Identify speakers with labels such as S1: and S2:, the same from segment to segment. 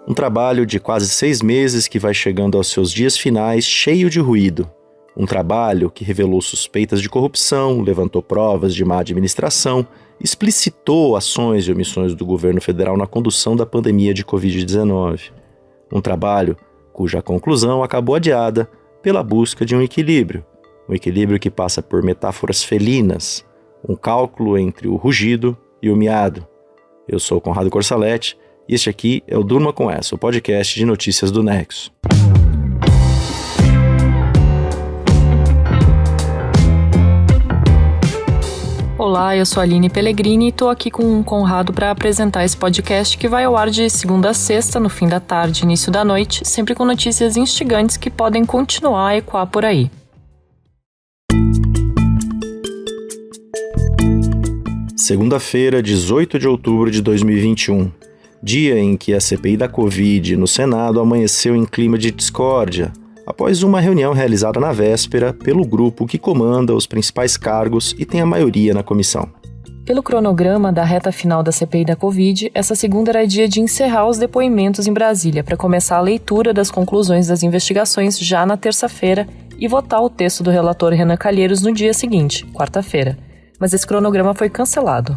S1: Um trabalho de quase 6 meses que vai chegando aos seus dias finais cheio de ruído. Um trabalho que revelou suspeitas de corrupção, levantou provas de má administração, explicitou ações e omissões do governo federal na condução da pandemia de Covid-19. Um trabalho cuja conclusão acabou adiada pela busca de um equilíbrio que passa por metáforas felinas, um cálculo entre o rugido e o miado. Eu sou o Conrado Corsaletti e este aqui é o Durma Com Essa, o podcast de notícias do Nexo.
S2: Olá, eu sou a Aline Pellegrini e estou aqui com o Conrado para apresentar esse podcast que vai ao ar de segunda a sexta, no fim da tarde, início da noite, sempre com notícias instigantes que podem continuar a ecoar por aí.
S1: Segunda-feira, 18 de outubro de 2021, dia em que a CPI da Covid no Senado amanheceu em clima de discórdia, após uma reunião realizada na véspera pelo grupo que comanda os principais cargos e tem a maioria na comissão.
S2: Pelo cronograma da reta final da CPI da Covid, essa segunda era dia de encerrar os depoimentos em Brasília para começar a leitura das conclusões das investigações já na terça-feira e votar o texto do relator Renan Calheiros no dia seguinte, quarta-feira. Mas esse cronograma foi cancelado.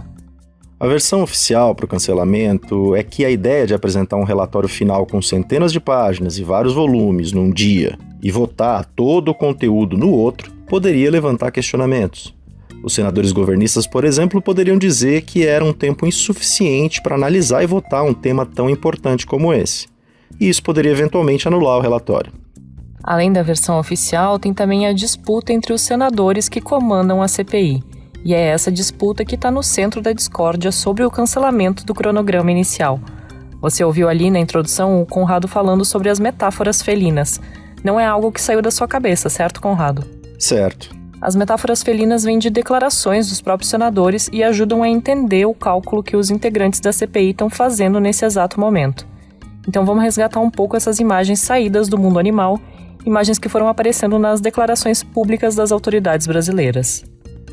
S1: A versão oficial para o cancelamento é que a ideia de apresentar um relatório final com centenas de páginas e vários volumes num dia e votar todo o conteúdo no outro poderia levantar questionamentos. Os senadores governistas, por exemplo, poderiam dizer que era um tempo insuficiente para analisar e votar um tema tão importante como esse. E isso poderia eventualmente anular o relatório.
S2: Além da versão oficial, tem também a disputa entre os senadores que comandam a CPI. E é essa disputa que está no centro da discórdia sobre o cancelamento do cronograma inicial. Você ouviu ali na introdução o Conrado falando sobre as metáforas felinas. Não é algo que saiu da sua cabeça, certo, Conrado?
S1: Certo.
S2: As metáforas felinas vêm de declarações dos próprios senadores e ajudam a entender o cálculo que os integrantes da CPI estão fazendo nesse exato momento. Então vamos resgatar um pouco essas imagens saídas do mundo animal, imagens que foram aparecendo nas declarações públicas das autoridades brasileiras.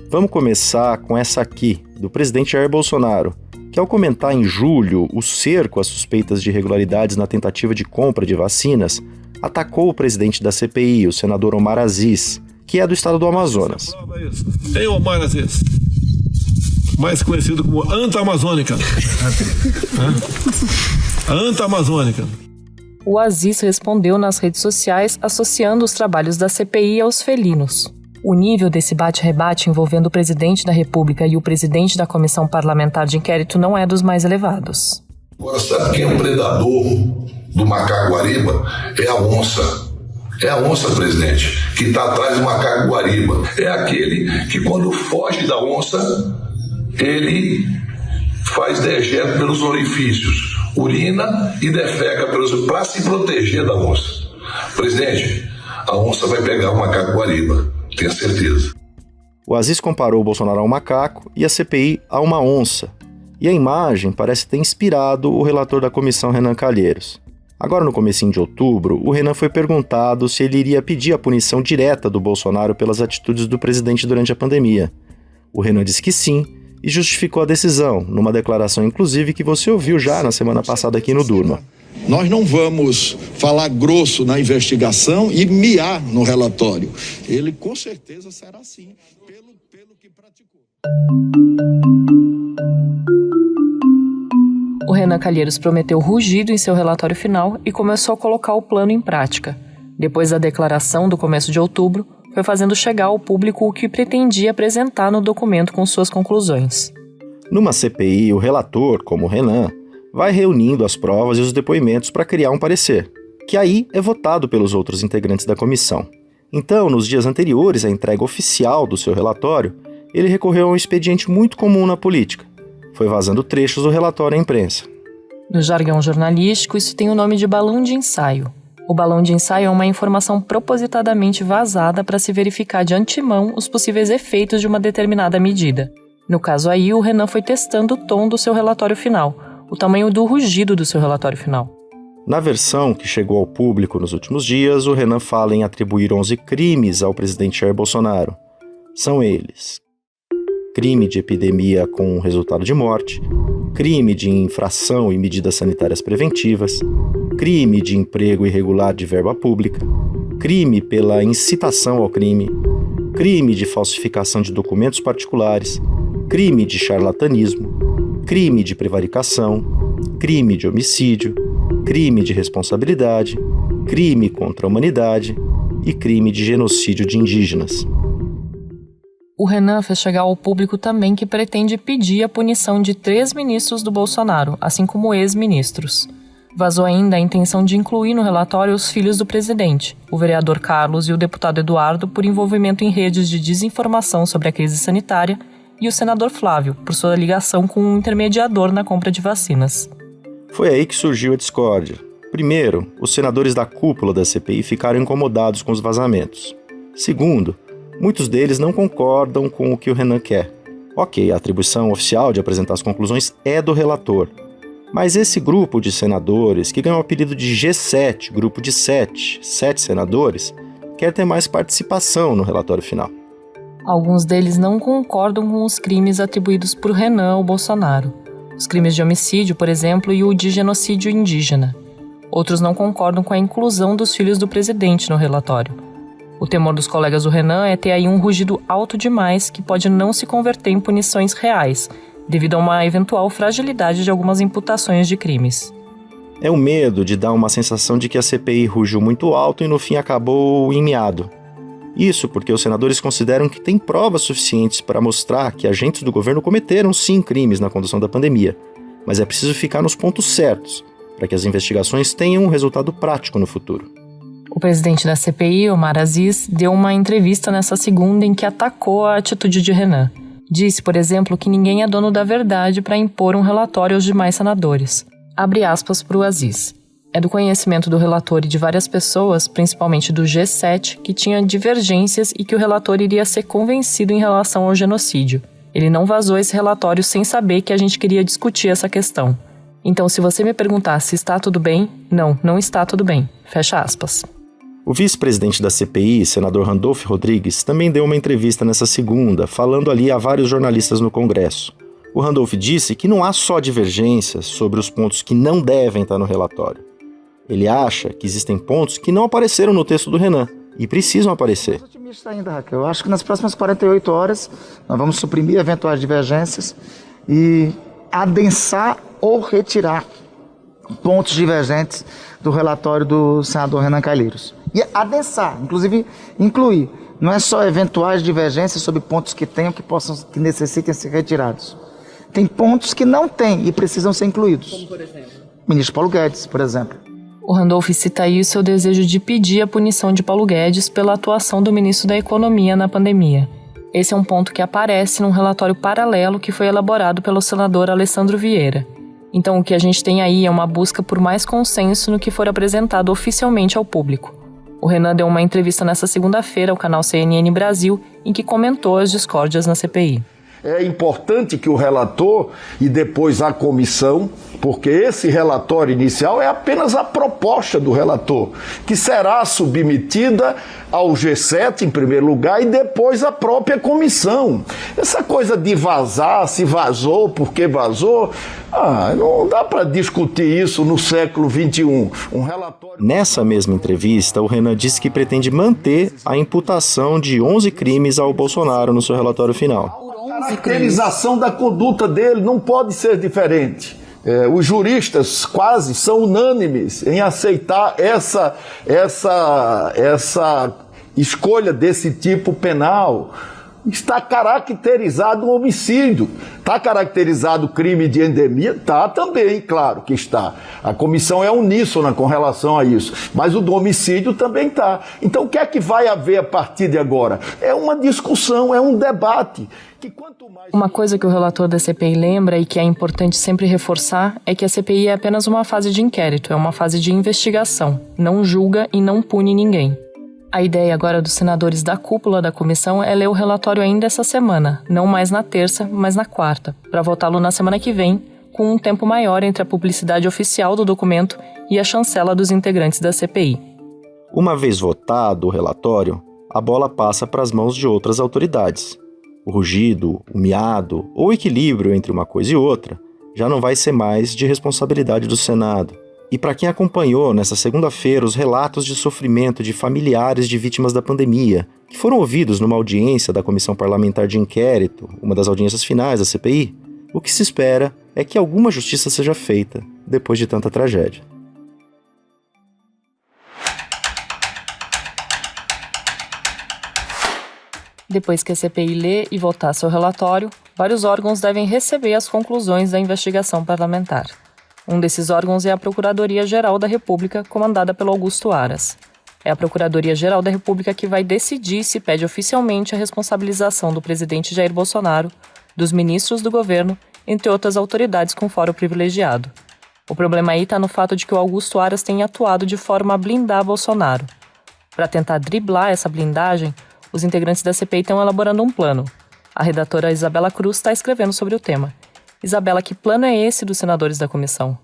S1: Vamos começar com essa aqui, do presidente Jair Bolsonaro, que ao comentar em julho o cerco às suspeitas de irregularidades na tentativa de compra de vacinas, atacou o presidente da CPI, o senador Omar Aziz, que é do estado do Amazonas.
S3: Tem Omar Aziz, mais conhecido como Anta Amazônica. Anta Amazônica.
S2: O Aziz respondeu nas redes sociais associando os trabalhos da CPI aos felinos. O nível desse bate-rebate envolvendo o presidente da República e o presidente da Comissão Parlamentar de Inquérito não é dos mais elevados.
S4: Agora, sabe quem é o predador do macaco-guariba? É a onça. É a onça, presidente, que está atrás do macaco-guariba. É aquele que, quando foge da onça, ele faz dejeto pelos orifícios, urina e defeca para se proteger da onça. Presidente, a onça vai pegar o macaco-guariba. Tenho certeza.
S1: O Aziz comparou o Bolsonaro a um macaco e a CPI a uma onça. E a imagem parece ter inspirado o relator da comissão, Renan Calheiros. Agora, no comecinho de outubro, o Renan foi perguntado se ele iria pedir a punição direta do Bolsonaro pelas atitudes do presidente durante a pandemia. O Renan disse que sim e justificou a decisão, numa declaração inclusive que você ouviu já na semana passada aqui no Durma.
S5: Nós não vamos falar grosso na investigação e miar no relatório. Ele com certeza será assim, pelo que praticou.
S2: O Renan Calheiros prometeu rugido em seu relatório final e começou a colocar o plano em prática. Depois da declaração do começo de outubro, foi fazendo chegar ao público o que pretendia apresentar no documento com suas conclusões.
S1: Numa CPI, o relator, como o Renan, vai reunindo as provas e os depoimentos para criar um parecer, que aí é votado pelos outros integrantes da comissão. Então, nos dias anteriores à entrega oficial do seu relatório, ele recorreu a um expediente muito comum na política. Foi vazando trechos do relatório à imprensa.
S2: No jargão jornalístico, isso tem o nome de balão de ensaio. O balão de ensaio é uma informação propositadamente vazada para se verificar de antemão os possíveis efeitos de uma determinada medida. No caso aí, o Renan foi testando o tom do seu relatório final, o tamanho do rugido do seu relatório final.
S1: Na versão que chegou ao público nos últimos dias, o Renan fala em atribuir 11 crimes ao presidente Jair Bolsonaro. São eles: crime de epidemia com resultado de morte, crime de infração e medidas sanitárias preventivas, crime de emprego irregular de verba pública, crime pela incitação ao crime, crime de falsificação de documentos particulares, crime de charlatanismo, crime de prevaricação, crime de homicídio, crime de responsabilidade, crime contra a humanidade e crime de genocídio de indígenas.
S2: O Renan fez chegar ao público também que pretende pedir a punição de 3 ministros do Bolsonaro, assim como ex-ministros. Vazou ainda a intenção de incluir no relatório os filhos do presidente, o vereador Carlos e o deputado Eduardo, por envolvimento em redes de desinformação sobre a crise sanitária, e o senador Flávio, por sua ligação com um intermediador na compra de vacinas.
S1: Foi aí que surgiu a discórdia. Primeiro, os senadores da cúpula da CPI ficaram incomodados com os vazamentos. Segundo, muitos deles não concordam com o que o Renan quer. Ok, a atribuição oficial de apresentar as conclusões é do relator. Mas esse grupo de senadores, que ganhou o apelido de G7, grupo de 7 senadores, quer ter mais participação no relatório final.
S2: Alguns deles não concordam com os crimes atribuídos por Renan ao Bolsonaro. Os crimes de homicídio, por exemplo, e o de genocídio indígena. Outros não concordam com a inclusão dos filhos do presidente no relatório. O temor dos colegas do Renan é ter aí um rugido alto demais que pode não se converter em punições reais, devido a uma eventual fragilidade de algumas imputações de crimes.
S1: É o medo de dar uma sensação de que a CPI rugiu muito alto e no fim acabou em miado. Isso porque os senadores consideram que tem provas suficientes para mostrar que agentes do governo cometeram sim crimes na condução da pandemia, mas é preciso ficar nos pontos certos, para que as investigações tenham um resultado prático no futuro.
S2: O presidente da CPI, Omar Aziz, deu uma entrevista nessa segunda em que atacou a atitude de Renan. Disse, por exemplo, que ninguém é dono da verdade para impor um relatório aos demais senadores. Abre aspas para o Aziz. É do conhecimento do relator e de várias pessoas, principalmente do G7, que tinha divergências e que o relator iria ser convencido em relação ao genocídio. Ele não vazou esse relatório sem saber que a gente queria discutir essa questão. Então, se você me perguntar se está tudo bem, não está tudo bem. Fecha aspas.
S1: O vice-presidente da CPI, senador Randolfo Rodrigues, também deu uma entrevista nessa segunda, falando ali a vários jornalistas no Congresso. O Randolph disse que não há só divergências sobre os pontos que não devem estar no relatório. Ele acha que existem pontos que não apareceram no texto do Renan e precisam aparecer.
S6: Eu sou otimista ainda, Raquel. Eu acho que nas próximas 48 horas nós vamos suprimir eventuais divergências e adensar ou retirar pontos divergentes do relatório do senador Renan Calheiros. E adensar, inclusive incluir. Não é só eventuais divergências sobre pontos que tenham que necessitem ser retirados. Tem pontos que não têm e precisam ser incluídos. Como, por exemplo? Ministro Paulo Guedes, por exemplo.
S2: O Randolph cita aí o seu desejo de pedir a punição de Paulo Guedes pela atuação do ministro da Economia na pandemia. Esse é um ponto que aparece num relatório paralelo que foi elaborado pelo senador Alessandro Vieira. Então, o que a gente tem aí é uma busca por mais consenso no que for apresentado oficialmente ao público. O Renan deu uma entrevista nesta segunda-feira ao canal CNN Brasil, em que comentou as discórdias na CPI.
S5: É importante que o relator e depois a comissão, porque esse relatório inicial é apenas a proposta do relator, que será submetida ao G7 em primeiro lugar e depois à própria comissão. Essa coisa de vazar, se vazou, por que vazou, não dá para discutir isso no século XXI. Um relatório...
S1: Nessa mesma entrevista, o Renan disse que pretende manter a imputação de 11 crimes ao Bolsonaro no seu relatório final.
S5: A caracterização da conduta dele não pode ser diferente. Os juristas quase são unânimes em aceitar essa escolha desse tipo penal. Está caracterizado um homicídio. Está caracterizado crime de endemia? Está também, claro que está. A comissão é uníssona com relação a isso. Mas o do homicídio também está. Então o que é que vai haver a partir de agora? É uma discussão, é um debate.
S2: Uma coisa que o relator da CPI lembra e que é importante sempre reforçar é que a CPI é apenas uma fase de inquérito, é uma fase de investigação. Não julga e não pune ninguém. A ideia agora dos senadores da cúpula da comissão é ler o relatório ainda essa semana, não mais na terça, mas na quarta, para votá-lo na semana que vem, com um tempo maior entre a publicidade oficial do documento e a chancela dos integrantes da CPI.
S1: Uma vez votado o relatório, a bola passa para as mãos de outras autoridades. O rugido, o miado ou o equilíbrio entre uma coisa e outra já não vai ser mais de responsabilidade do Senado, E para quem acompanhou nesta segunda-feira os relatos de sofrimento de familiares de vítimas da pandemia, que foram ouvidos numa audiência da Comissão Parlamentar de Inquérito, uma das audiências finais da CPI, o que se espera é que alguma justiça seja feita depois de tanta tragédia.
S2: Depois que a CPI lê e votar seu relatório, vários órgãos devem receber as conclusões da investigação parlamentar. Um desses órgãos é a Procuradoria-Geral da República, comandada pelo Augusto Aras. É a Procuradoria-Geral da República que vai decidir se pede oficialmente a responsabilização do presidente Jair Bolsonaro, dos ministros do governo, entre outras autoridades com fórum privilegiado. O problema aí está no fato de que o Augusto Aras tem atuado de forma a blindar Bolsonaro. Para tentar driblar essa blindagem, os integrantes da CPI estão elaborando um plano. A redatora Isabela Cruz está escrevendo sobre o tema. Isabela, que plano é esse dos senadores da comissão?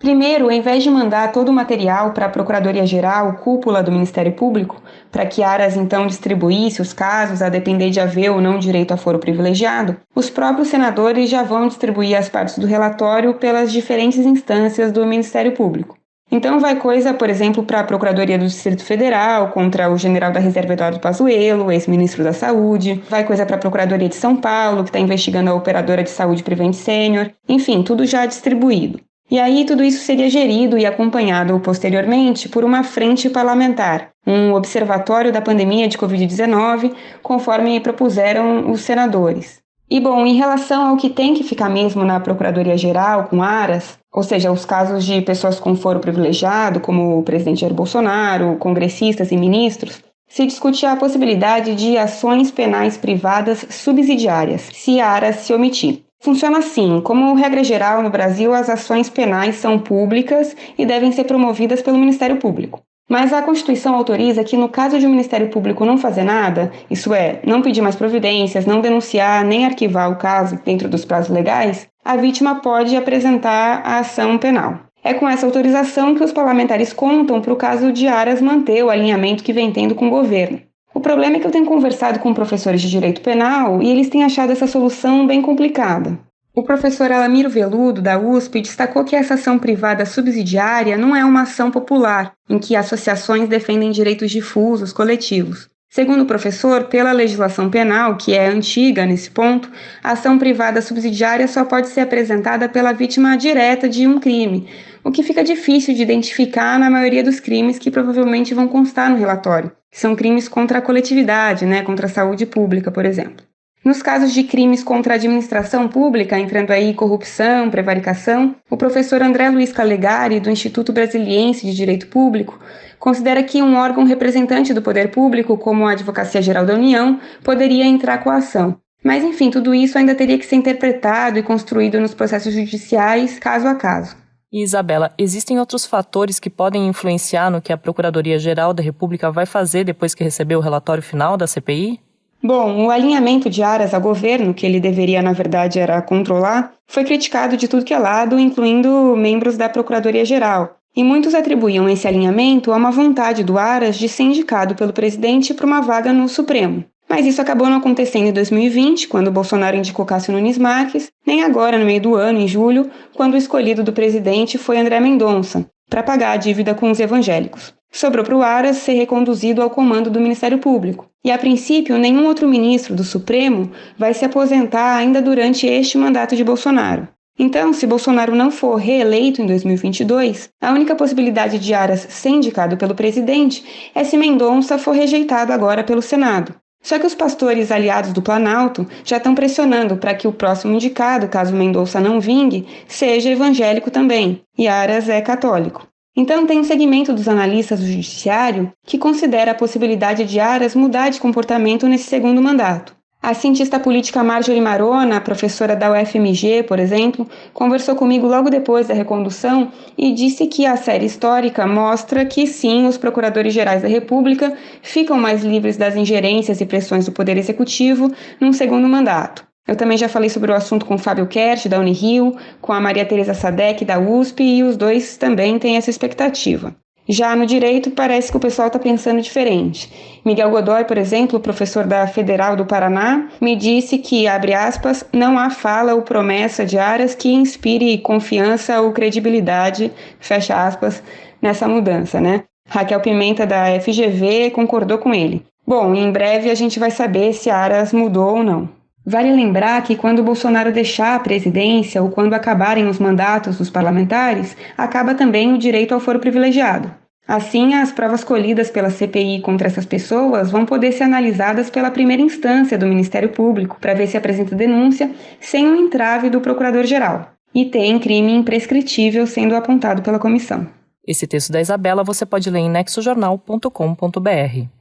S7: Primeiro, ao invés de mandar todo o material para a Procuradoria-Geral, cúpula do Ministério Público, para que Aras então distribuísse os casos a depender de haver ou não direito a foro privilegiado, os próprios senadores já vão distribuir as partes do relatório pelas diferentes instâncias do Ministério Público. Então vai coisa, por exemplo, para a Procuradoria do Distrito Federal, contra o general da Reserva Eduardo Pazuello, ex-ministro da Saúde. Vai coisa para a Procuradoria de São Paulo, que está investigando a operadora de saúde Prevent Senior. Enfim, tudo já distribuído. E aí tudo isso seria gerido e acompanhado posteriormente por uma frente parlamentar, um observatório da pandemia de Covid-19, conforme propuseram os senadores. E, bom, em relação ao que tem que ficar mesmo na Procuradoria-Geral com Aras, ou seja, os casos de pessoas com foro privilegiado, como o presidente Jair Bolsonaro, congressistas e ministros, se discute a possibilidade de ações penais privadas subsidiárias, se Aras se omitir. Funciona assim: como regra geral no Brasil, as ações penais são públicas e devem ser promovidas pelo Ministério Público. Mas a Constituição autoriza que, no caso de o Ministério Público não fazer nada, isso é, não pedir mais providências, não denunciar nem arquivar o caso dentro dos prazos legais, a vítima pode apresentar a ação penal. É com essa autorização que os parlamentares contam para o caso de Aras manter o alinhamento que vem tendo com o governo. O problema é que eu tenho conversado com professores de direito penal e eles têm achado essa solução bem complicada. O professor Alamiro Veludo, da USP, destacou que essa ação privada subsidiária não é uma ação popular, em que associações defendem direitos difusos, coletivos. Segundo o professor, pela legislação penal, que é antiga nesse ponto, a ação privada subsidiária só pode ser apresentada pela vítima direta de um crime, o que fica difícil de identificar na maioria dos crimes que provavelmente vão constar no relatório. São crimes contra a coletividade, contra a saúde pública, por exemplo. Nos casos de crimes contra a administração pública, entrando aí corrupção, prevaricação, o professor André Luiz Calegari, do Instituto Brasiliense de Direito Público, considera que um órgão representante do poder público, como a Advocacia Geral da União, poderia entrar com a ação. Mas, enfim, tudo isso ainda teria que ser interpretado e construído nos processos judiciais, caso a caso.
S2: E, Isabela, existem outros fatores que podem influenciar no que a Procuradoria-Geral da República vai fazer depois que receber o relatório final da CPI?
S7: Bom, o alinhamento de Aras ao governo, que ele deveria, na verdade, era controlar, foi criticado de tudo que é lado, incluindo membros da Procuradoria-Geral. E muitos atribuíam esse alinhamento a uma vontade do Aras de ser indicado pelo presidente para uma vaga no Supremo. Mas isso acabou não acontecendo em 2020, quando Bolsonaro indicou Cássio Nunes Marques, nem agora, no meio do ano, em julho, quando o escolhido do presidente foi André Mendonça, para pagar a dívida com os evangélicos. Sobrou para o Aras ser reconduzido ao comando do Ministério Público. E, a princípio, nenhum outro ministro do Supremo vai se aposentar ainda durante este mandato de Bolsonaro. Então, se Bolsonaro não for reeleito em 2022, a única possibilidade de Aras ser indicado pelo presidente é se Mendonça for rejeitado agora pelo Senado. Só que os pastores aliados do Planalto já estão pressionando para que o próximo indicado, caso Mendonça não vingue, seja evangélico também, e Aras é católico. Então, tem um segmento dos analistas do judiciário que considera a possibilidade de Aras mudar de comportamento nesse segundo mandato. A cientista política Marjorie Marona, professora da UFMG, por exemplo, conversou comigo logo depois da recondução e disse que a série histórica mostra que sim, os procuradores-gerais da República ficam mais livres das ingerências e pressões do Poder Executivo num segundo mandato. Eu também já falei sobre o assunto com o Fábio Kersh, da Unirio, com a Maria Tereza Sadek, da USP, e os dois também têm essa expectativa. Já no direito, parece que o pessoal está pensando diferente. Miguel Godoy, por exemplo, professor da Federal do Paraná, me disse que, abre aspas, não há fala ou promessa de Aras que inspire confiança ou credibilidade, fecha aspas, nessa mudança, né? Raquel Pimenta, da FGV, concordou com ele. Bom, em breve a gente vai saber se Aras mudou ou não. Vale lembrar que quando Bolsonaro deixar a presidência ou quando acabarem os mandatos dos parlamentares, acaba também o direito ao foro privilegiado. Assim, as provas colhidas pela CPI contra essas pessoas vão poder ser analisadas pela primeira instância do Ministério Público para ver se apresenta denúncia sem um entrave do Procurador-Geral. E tem crime imprescritível sendo apontado pela comissão.
S2: Esse texto da Isabela você pode ler em nexojornal.com.br.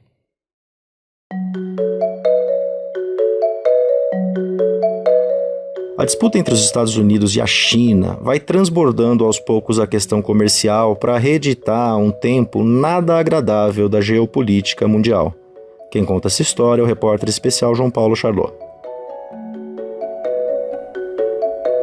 S1: A disputa entre os Estados Unidos e a China vai transbordando aos poucos a questão comercial para reeditar um tempo nada agradável da geopolítica mundial. Quem conta essa história é o repórter especial João Paulo Charlot.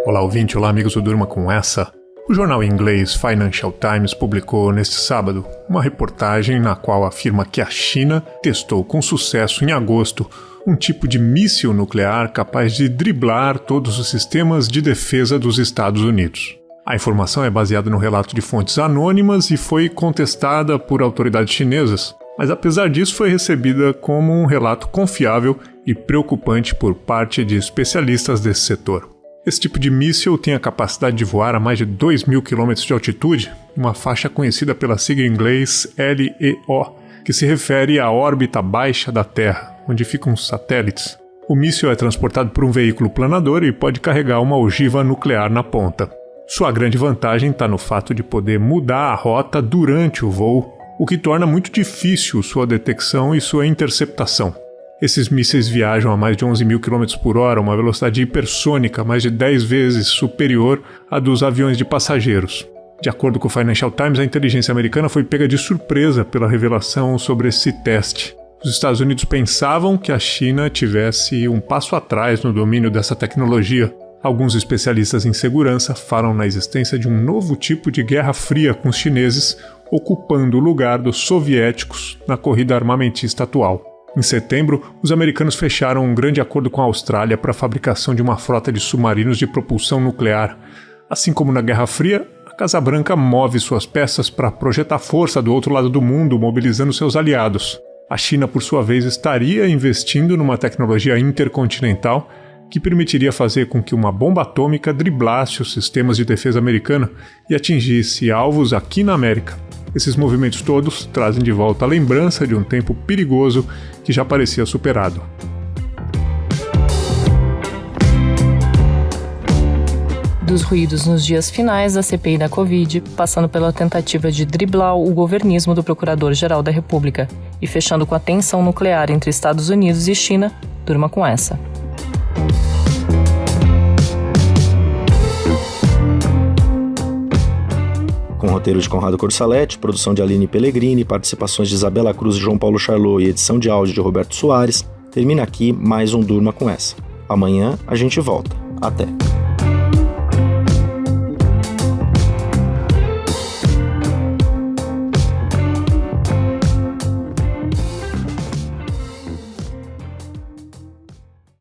S8: Olá, ouvinte, olá, amigos do Durma com Essa. O jornal inglês Financial Times publicou neste sábado uma reportagem na qual afirma que a China testou com sucesso em agosto um tipo de míssil nuclear capaz de driblar todos os sistemas de defesa dos Estados Unidos. A informação é baseada no relato de fontes anônimas e foi contestada por autoridades chinesas, mas apesar disso foi recebida como um relato confiável e preocupante por parte de especialistas desse setor. Esse tipo de míssil tem a capacidade de voar a mais de 2.000 km de altitude, uma faixa conhecida pela sigla em inglês LEO, que se refere à órbita baixa da Terra, onde ficam os satélites. O míssil é transportado por um veículo planador e pode carregar uma ogiva nuclear na ponta. Sua grande vantagem está no fato de poder mudar a rota durante o voo, o que torna muito difícil sua detecção e sua interceptação. Esses mísseis viajam a mais de 11.000 km por hora, uma velocidade hipersônica mais de 10 vezes superior à dos aviões de passageiros. De acordo com o Financial Times, a inteligência americana foi pega de surpresa pela revelação sobre esse teste. Os Estados Unidos pensavam que a China tivesse um passo atrás no domínio dessa tecnologia. Alguns especialistas em segurança falam na existência de um novo tipo de guerra fria com os chineses, ocupando o lugar dos soviéticos na corrida armamentista atual. Em setembro, os americanos fecharam um grande acordo com a Austrália para a fabricação de uma frota de submarinos de propulsão nuclear. Assim como na Guerra Fria, a Casa Branca move suas peças para projetar força do outro lado do mundo, mobilizando seus aliados. A China, por sua vez, estaria investindo numa tecnologia intercontinental que permitiria fazer com que uma bomba atômica driblasse os sistemas de defesa americana e atingisse alvos aqui na América. Esses movimentos todos trazem de volta a lembrança de um tempo perigoso que já parecia superado.
S2: Dos ruídos nos dias finais da CPI da Covid, passando pela tentativa de driblar o governismo do Procurador-Geral da República e fechando com a tensão nuclear entre Estados Unidos e China, durma com essa.
S1: Com roteiro de Conrado Corsaletti, produção de Aline Pellegrini, participações de Isabela Cruz e João Paulo Charlot e edição de áudio de Roberto Soares, termina aqui mais um Durma com Essa. Amanhã a gente volta. Até!